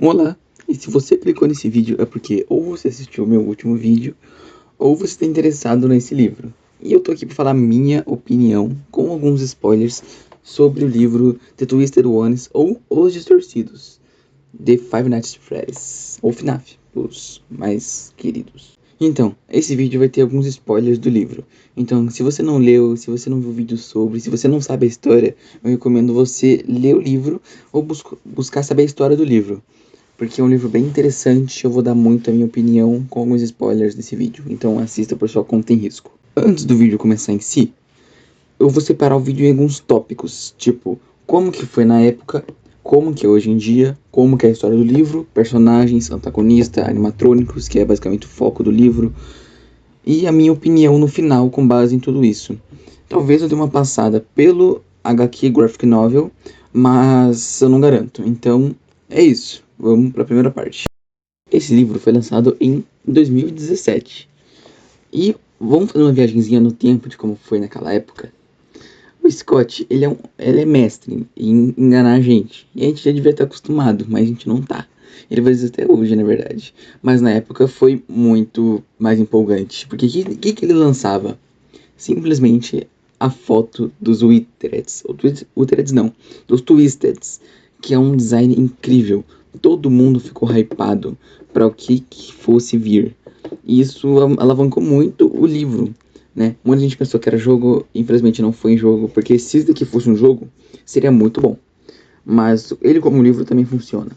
Olá, e se você clicou nesse vídeo é porque ou você assistiu o meu último vídeo ou você está interessado nesse livro. E eu tô aqui para falar minha opinião, com alguns spoilers, sobre o livro The Twisted Ones ou Os Distorcidos, The Five Nights at Freddy's, ou FNAF, os mais queridos. Então, esse vídeo vai ter alguns spoilers do livro. Então, se você não leu, se você não viu vídeo sobre, se você não sabe a história, eu recomendo você ler o livro ou buscar saber a história do livro. Porque é um livro bem interessante, eu vou dar muito a minha opinião com alguns spoilers desse vídeo. Então assista por sua conta em risco. Antes do vídeo começar em si, eu vou separar o vídeo em alguns tópicos, tipo, como que foi na época, como que é hoje em dia, como que é a história do livro, personagens, antagonista, animatrônicos, que é basicamente o foco do livro, e a minha opinião no final com base em tudo isso. Talvez eu dê uma passada pelo HQ Graphic Novel, mas eu não garanto. Então, é isso. Vamos para a primeira parte. Esse livro foi lançado em 2017. E vamos fazer uma viagemzinha no tempo de como foi naquela época. O Scott, ele é mestre em enganar a gente. E a gente já devia estar acostumado, mas a gente não tá. Ele vai dizer até hoje, na verdade. Mas na época foi muito mais empolgante. Porque o que ele lançava? Simplesmente a foto dos Withereds. Withereds não, dos Twisteds. Que é um design incrível. Todo mundo ficou hypado para o que fosse vir. E isso alavancou muito o livro, né? Muita gente pensou que era jogo, infelizmente não foi em jogo, porque se isso daqui fosse um jogo, seria muito bom. Mas ele como livro também funciona.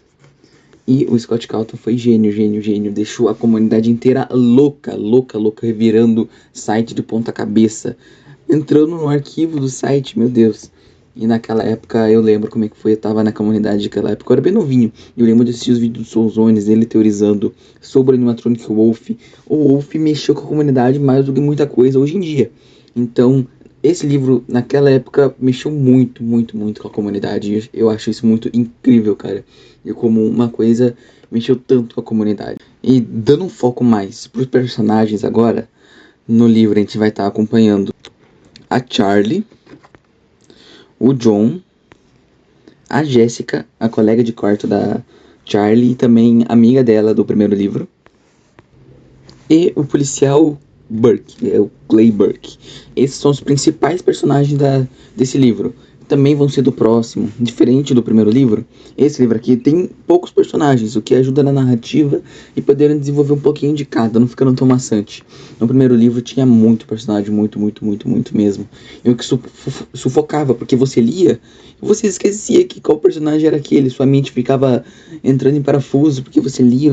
E o Scott Calton foi gênio, gênio, gênio. Deixou a comunidade inteira louca, louca, louca, revirando site de ponta cabeça. Entrando no arquivo do site, meu Deus. E naquela época eu lembro como é que foi, eu tava na comunidade daquela época, eu era bem novinho. E eu lembro de assistir os vídeos do Soulzones, dele teorizando sobre o animatronic Wolf. O Wolf mexeu com a comunidade mais do que muita coisa hoje em dia. Então, esse livro, naquela época, mexeu muito, muito, muito com a comunidade. Eu acho isso muito incrível, cara. E como uma coisa mexeu tanto com a comunidade. E dando um foco mais pros personagens agora, no livro a gente vai estar acompanhando a Charlie, o John, a Jéssica, a colega de quarto da Charlie e também amiga dela do primeiro livro, e o policial Burke, é o Clay Burke. Esses são os principais personagens desse livro. Também vão ser do próximo. Diferente do primeiro livro, esse livro aqui tem poucos personagens, o que ajuda na narrativa e poderem desenvolver um pouquinho de cada, não ficando tão maçante. No primeiro livro tinha muito personagem, muito, muito, muito, muito mesmo. E o que sufocava, porque você lia e você esquecia que qual personagem era aquele, sua mente ficava entrando em parafuso, porque você lia,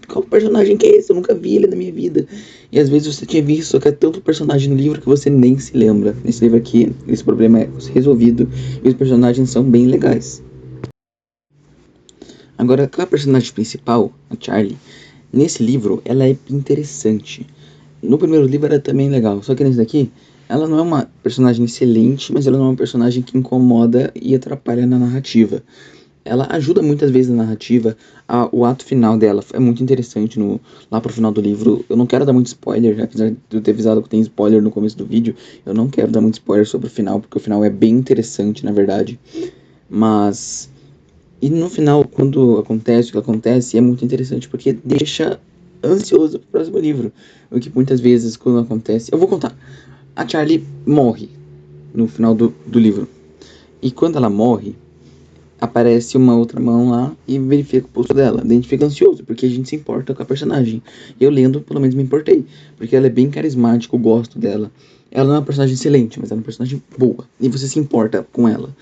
qual personagem que é esse? Eu nunca vi ele na minha vida. E às vezes você tinha visto, só que é tanto personagem no livro que você nem se lembra. Nesse livro aqui, esse problema é resolvido e os personagens são bem legais. Agora, aquela personagem principal, a Charlie, nesse livro, ela é interessante. No primeiro livro era também legal, só que nesse daqui, ela não é uma personagem excelente, mas ela não é uma personagem que incomoda e atrapalha na narrativa. Ela ajuda muitas vezes na narrativa. O ato final dela é muito interessante lá pro final do livro. Eu não quero dar muito spoiler, apesar de eu ter avisado que tem spoiler no começo do vídeo. Eu não quero dar muito spoiler sobre o final, porque o final é bem interessante, na verdade. Mas... E no final, quando acontece o que acontece, é muito interessante, porque deixa ansioso pro próximo livro. O que muitas vezes, quando acontece... Eu vou contar. A Charlie morre no final do livro. E quando ela morre, aparece uma outra mão lá e verifica o pulso dela. Daí a gente fica ansioso, porque a gente se importa com a personagem. Eu lendo, pelo menos me importei, porque ela é bem carismática, eu gosto dela. Ela não é uma personagem excelente, mas ela é uma personagem boa, e você se importa com ela.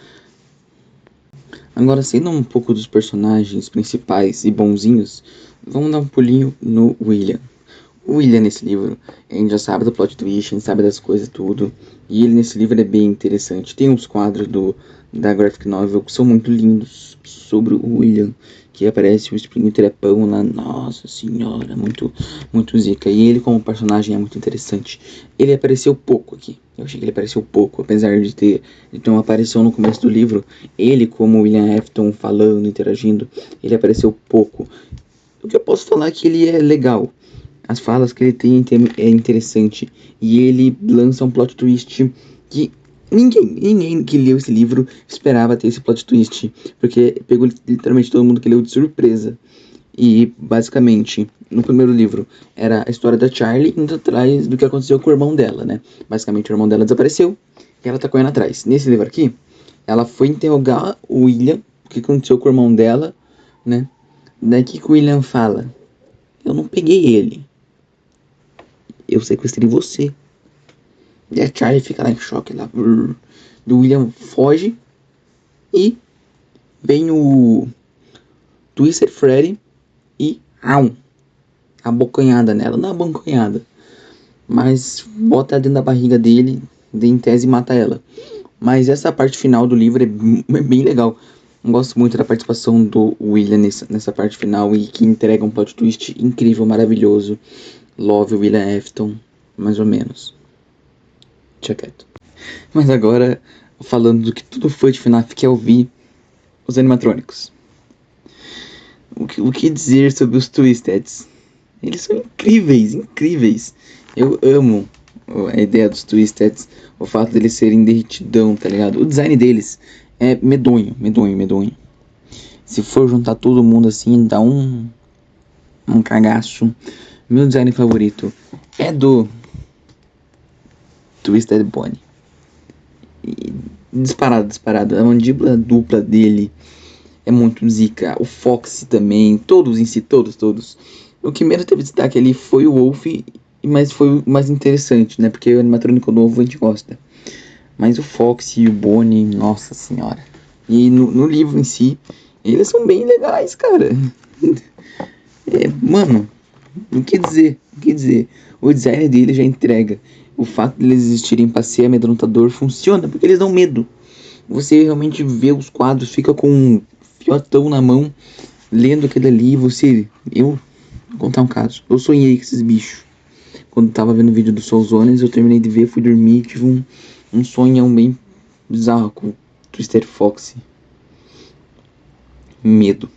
Agora, sendo um pouco dos personagens principais e bonzinhos, vamos dar um pulinho no William. O William nesse livro, a gente já sabe do plot twist, a gente sabe das coisas tudo. E ele nesse livro é bem interessante. Tem uns quadros da Graphic Novel que são muito lindos sobre o William. Que aparece o espinho trepão lá, nossa senhora, muito, muito zica. E ele como personagem é muito interessante. Ele apareceu pouco aqui. Eu achei que ele apareceu pouco, apesar de ter uma aparição no começo do livro. Ele como William Afton falando, interagindo, ele apareceu pouco. O que eu posso falar é que ele é legal. As falas que ele tem é interessante. E ele lança um plot twist que Ninguém que leu esse livro esperava ter esse plot twist, porque pegou literalmente todo mundo que leu de surpresa. E, basicamente, no primeiro livro, era a história da Charlie indo atrás do que aconteceu com o irmão dela, né? Basicamente, o irmão dela desapareceu e ela tá correndo atrás. Nesse livro aqui, ela foi interrogar o William, o que aconteceu com o irmão dela, né? Daí que o William fala: eu não peguei ele, eu sequestrei você. E a Charlie fica lá em choque, lá, do William foge e vem o Twisted Freddy e abocanhada nela, não é abocanhada, mas bota dentro da barriga dele, em tese mata ela. Mas essa parte final do livro é bem legal. Eu gosto muito da participação do William nessa parte final e que entrega um plot twist incrível, maravilhoso. Love William Afton, mais ou menos. Deixa quieto. Mas agora, falando do que tudo foi de FNAF, que é ouvir os animatrônicos. O que dizer sobre os Twisteds? Eles são incríveis. Eu amo a ideia dos Twisteds, o fato deles serem derretidão, tá ligado? O design deles é medonho. Se for juntar todo mundo assim, dá um cagaço. Meu design favorito é do Twisted Bonnie. E disparado. A mandíbula dupla dele é muito zica. O Foxy também, todos em si, todos. O que menos teve destaque ali foi o Wolf, mas foi o mais interessante, né? Porque o animatrônico novo a gente gosta. Mas o Foxy e o Bonnie, nossa senhora. E no livro em si, eles são bem legais, cara. Mano, o que dizer? O design dele já entrega. O fato de eles existirem pra ser amedrontador funciona, porque eles dão medo. Você realmente vê os quadros, fica com um fiotão na mão, lendo aquilo ali, eu vou contar um caso. Eu sonhei com esses bichos. Quando tava vendo o vídeo do Soulzones, eu terminei de ver, fui dormir, tive um sonhão bem bizarro com o Twister Fox. Medo.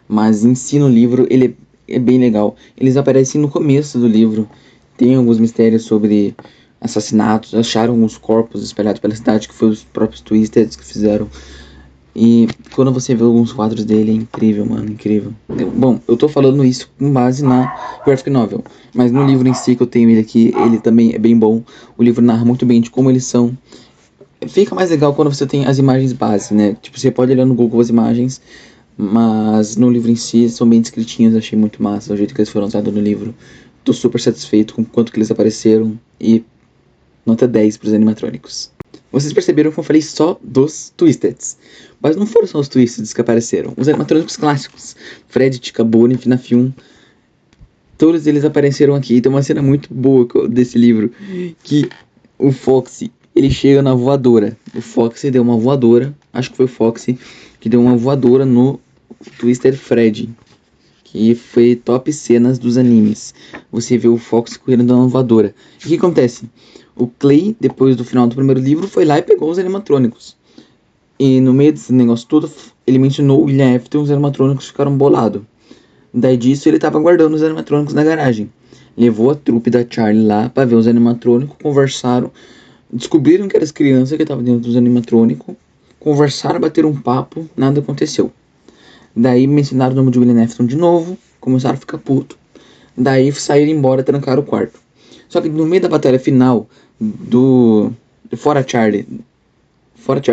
Mas em si no livro, ele é bem legal. Eles aparecem no começo do livro. Tem alguns mistérios sobre assassinatos. Acharam alguns corpos espalhados pela cidade, que foi os próprios Twisteds que fizeram. E quando você vê alguns quadros dele, é incrível, mano, incrível. Bom, eu tô falando isso com base na graphic novel, mas no livro em si que eu tenho ele aqui, ele também é bem bom. O livro narra muito bem de como eles são. Fica mais legal quando você tem as imagens base, né? Tipo, você pode olhar no Google as imagens, mas no livro em si são bem descritinhos, achei muito massa o jeito que eles foram usados no livro. Tô super satisfeito com o quanto que eles apareceram e nota 10 pros animatrônicos. Vocês perceberam que eu falei só dos Twisteds, mas não foram só os Twisteds que apareceram, os animatrônicos clássicos, Fred, Tika, Bonnie, FNAF 1, todos eles apareceram aqui. Tem uma cena muito boa desse livro, que o Foxy, ele chega na voadora, o Foxy deu uma voadora, acho que foi o Foxy, que deu uma voadora no Twisted Fred, que foi top cenas dos animes. Você vê o Foxy correndo dando uma voadora. E o que acontece? O Clay, depois do final do primeiro livro, foi lá e pegou os animatrônicos. E no meio desse negócio todo, ele mencionou o William Afton e os animatrônicos ficaram bolados. Daí disso, ele tava guardando os animatrônicos na garagem. Levou a trupe da Charlie lá pra ver os animatrônicos, conversaram, descobriram que eram as crianças que estavam dentro dos animatrônicos, conversaram, bateram um papo, nada aconteceu. Daí mencionaram o nome de William Afton de novo, começaram a ficar puto. Daí saíram embora, trancaram o quarto. Só que no meio da batalha final Fora Charlie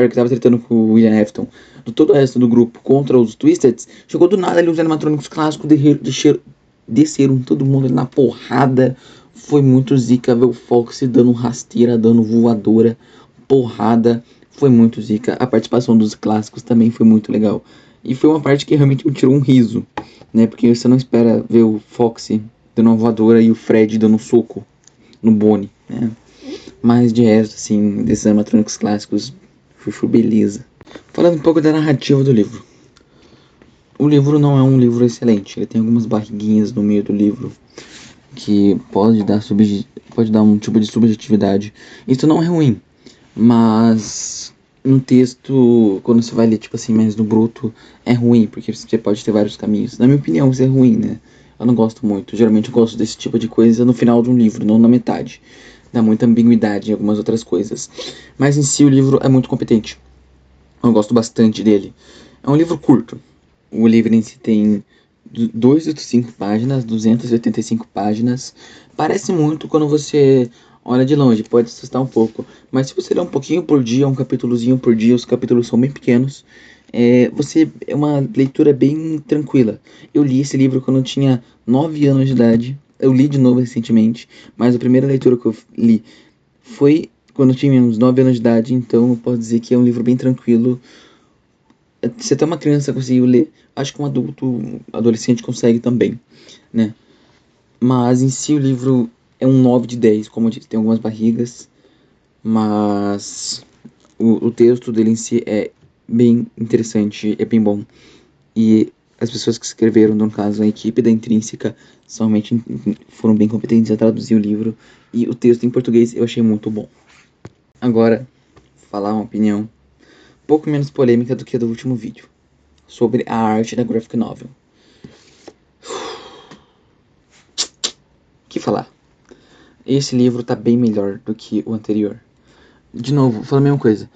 que tava tretando com o William Afton, do todo o resto do grupo contra os Twisteds, chegou do nada ali os animatrônicos clássicos, desceram todo mundo ali na porrada. Foi muito zica ver o Foxy dando rasteira, dando voadora, porrada. Foi muito zica. A participação dos clássicos também foi muito legal. E foi uma parte que realmente me tirou um riso, né? Porque você não espera ver o Foxy dando uma voadora e o Fred dando um soco no Bonnie, né? Mas de resto, assim, desses animatrônicos clássicos, chuchu beleza. Falando um pouco da narrativa do livro. O livro não é um livro excelente. Ele tem algumas barriguinhas no meio do livro que pode dar um tipo de subjetividade. Isso não é ruim, mas um texto, quando você vai ler, tipo assim, mais no bruto, é ruim, porque você pode ter vários caminhos. Na minha opinião, isso é ruim, né? Eu não gosto muito. Geralmente eu gosto desse tipo de coisa no final de um livro, não na metade. dá muita ambiguidade em algumas outras coisas. Mas em si o livro é muito competente. Eu gosto bastante dele. É um livro curto. O livro em si tem 285 páginas, 285 páginas. Parece muito quando você olha de longe, pode assustar um pouco. Mas se você ler um pouquinho por dia, um capítulozinho por dia, os capítulos são bem pequenos. É uma leitura bem tranquila. Eu li esse livro quando eu tinha 9 anos de idade. Eu li de novo recentemente, mas a primeira leitura que eu li foi quando eu tinha uns 9 anos de idade, então eu posso dizer que é um livro bem tranquilo. Se até uma criança conseguiu ler, acho que um adulto, adolescente consegue também, né? Mas em si o livro é um 9 de 10, como eu disse, tem algumas barrigas, mas o texto dele em si é bem interessante, é bem bom. E as pessoas que escreveram, no caso a equipe da Intrínseca, somente foram bem competentes a traduzir o livro. E o texto em português eu achei muito bom. Agora, falar uma opinião um pouco menos polêmica do que a do último vídeo, sobre a arte da graphic novel. O que falar? Esse livro tá bem melhor do que o anterior. De novo, vou falar a mesma coisa.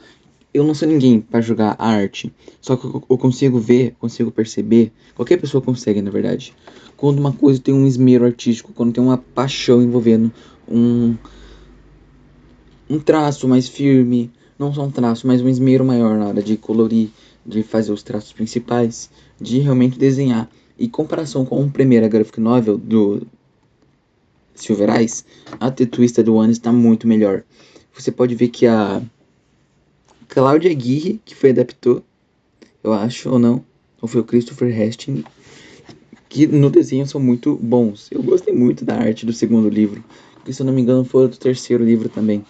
Eu não sou ninguém para julgar a arte, só que eu consigo ver, consigo perceber, qualquer pessoa consegue, na verdade, quando uma coisa tem um esmero artístico, quando tem uma paixão envolvendo um, um traço mais firme, não só um traço, mas um esmero maior na hora de colorir, de fazer os traços principais, de realmente desenhar. E em comparação com a primeira graphic novel do Silver Eyes, a The Twisted One está muito melhor. Você pode ver que a Cláudia Aguirre, que foi adaptou, eu acho, ou não, ou foi o Christopher Hastings, que no desenho são muito bons. Eu gostei muito da arte do segundo livro, que se eu não me engano foi do terceiro livro também.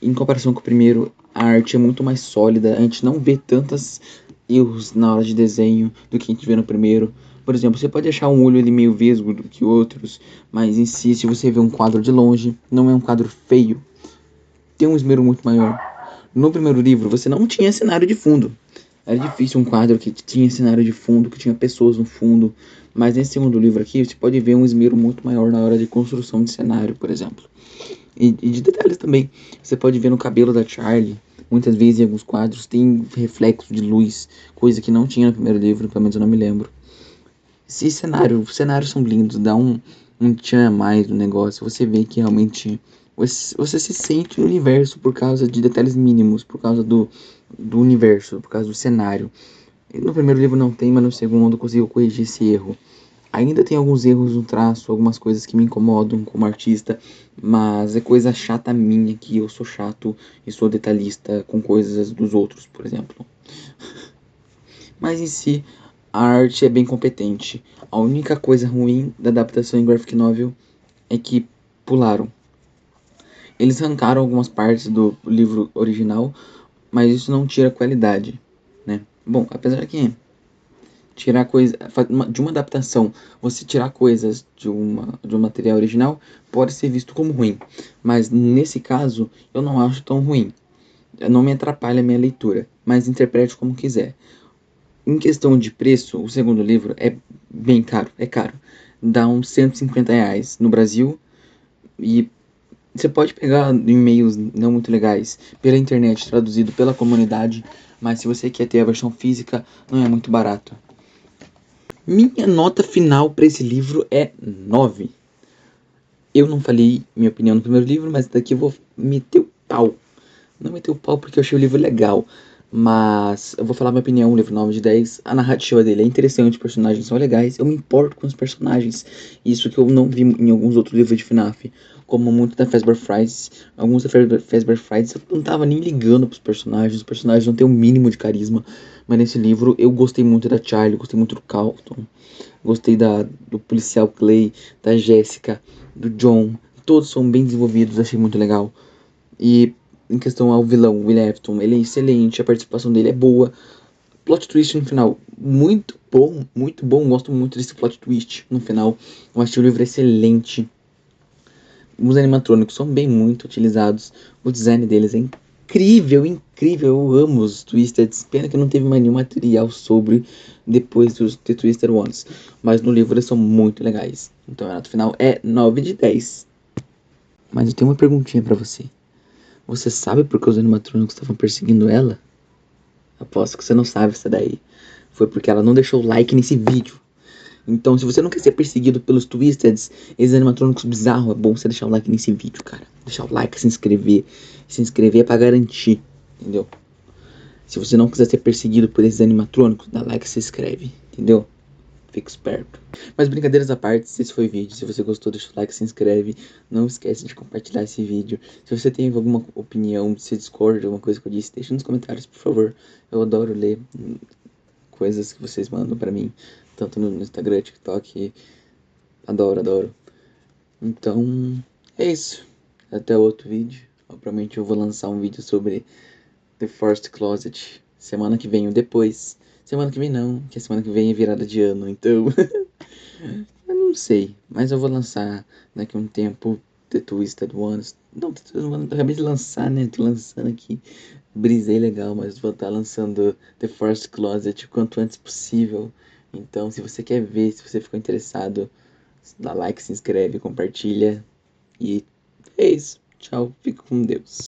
Em comparação com o primeiro, a arte é muito mais sólida, a gente não vê tantos erros na hora de desenho do que a gente vê no primeiro. Por exemplo, você pode achar um olho ali meio vesgo do que outros, mas em si, se você vê um quadro de longe, não é um quadro feio, tem um esmero muito maior. No primeiro livro, você não tinha cenário de fundo. Era difícil um quadro que tinha cenário de fundo, que tinha pessoas no fundo. Mas nesse segundo livro aqui, você pode ver um esmero muito maior na hora de construção de cenário, por exemplo. E de detalhes também. Você pode ver no cabelo da Charlie. Muitas vezes em alguns quadros tem reflexo de luz, coisa que não tinha no primeiro livro, pelo menos eu não me lembro. Se cenário, os cenários são lindos, dá um tchan a mais no negócio. Você vê que realmente você se sente no universo por causa de detalhes mínimos, por causa do universo, por causa do cenário. No primeiro livro não tem, mas no segundo eu consigo corrigir esse erro. Ainda tem alguns erros no traço, algumas coisas que me incomodam como artista, mas é coisa chata minha, que eu sou chato e sou detalhista com coisas dos outros, por exemplo. Mas em si, a arte é bem competente. A única coisa ruim da adaptação em graphic novel é que pularam. Eles arrancaram algumas partes do livro original, mas isso não tira a qualidade, né? Bom, apesar que tirar coisa de uma adaptação, você tirar coisas de um material original pode ser visto como ruim, mas nesse caso eu não acho tão ruim. Não me atrapalha a minha leitura, mas interprete como quiser. Em questão de preço, o segundo livro é bem caro, é caro. Dá uns R$ 150 no Brasil e você pode pegar e-mails não muito legais pela internet, traduzido pela comunidade, mas se você quer ter a versão física, não é muito barato. Minha nota final para esse livro é 9. Eu não falei minha opinião no primeiro livro, mas daqui eu vou meter o pau. Não meter o pau porque eu achei o livro legal, mas eu vou falar minha opinião, um livro 9 de 10. A narrativa dele é interessante, os personagens são legais, eu me importo com os personagens. Isso que eu não vi em alguns outros livros de FNAF, como muito da Fazbear Friends. Alguns da Fazbear Friends eu não tava nem ligando pros personagens, os personagens não têm o mínimo de carisma. Mas nesse livro eu gostei muito da Charlie, gostei muito do Carlton, gostei do policial Clay, da Jéssica, do John. Todos são bem desenvolvidos, achei muito legal. E em questão ao vilão, Will Afton, ele é excelente, a participação dele é boa. Plot twist no final, muito bom. Gosto muito desse plot twist no final. Eu achei o livro excelente. Os animatrônicos são bem muito utilizados. O design deles é incrível. Eu amo os Twisted. Pena que não teve mais nenhum material sobre depois dos The Twisted Ones. Mas no livro eles são muito legais. Então a nota final é 9 de 10. Mas eu tenho uma perguntinha pra você. Você sabe por que os animatrônicos estavam perseguindo ela? Aposto que você não sabe essa daí. Foi porque ela não deixou o like nesse vídeo. Então, se você não quer ser perseguido pelos Twisteds, esses animatrônicos bizarros, é bom você deixar o like nesse vídeo, cara. Deixar o like, se inscrever. Se inscrever é pra garantir, entendeu? Se você não quiser ser perseguido por esses animatrônicos, dá like e se inscreve, entendeu? Fica esperto. Mas brincadeiras à parte, se esse foi o vídeo, se você gostou, deixa o like, se inscreve. Não esquece de compartilhar esse vídeo. Se você tem alguma opinião, se discorda de alguma coisa que eu disse, deixa nos comentários, por favor. Eu adoro ler coisas que vocês mandam pra mim, tanto no Instagram, TikTok. Adoro, adoro. Então, é isso. Até outro vídeo. Provavelmente eu vou lançar um vídeo sobre The Forest Closet semana que vem ou depois. Semana que vem não, que a semana que vem é virada de ano, então eu não sei, mas eu vou lançar daqui a um tempo The Twisted Ones. Não, The Twisted Ones, eu acabei de lançar, né? Tô lançando aqui. Brisei legal, mas vou estar lançando The Forest Closet o quanto antes possível. Então, se você quer ver, se você ficou interessado, dá like, se inscreve, compartilha. E é isso. Tchau, fico com Deus.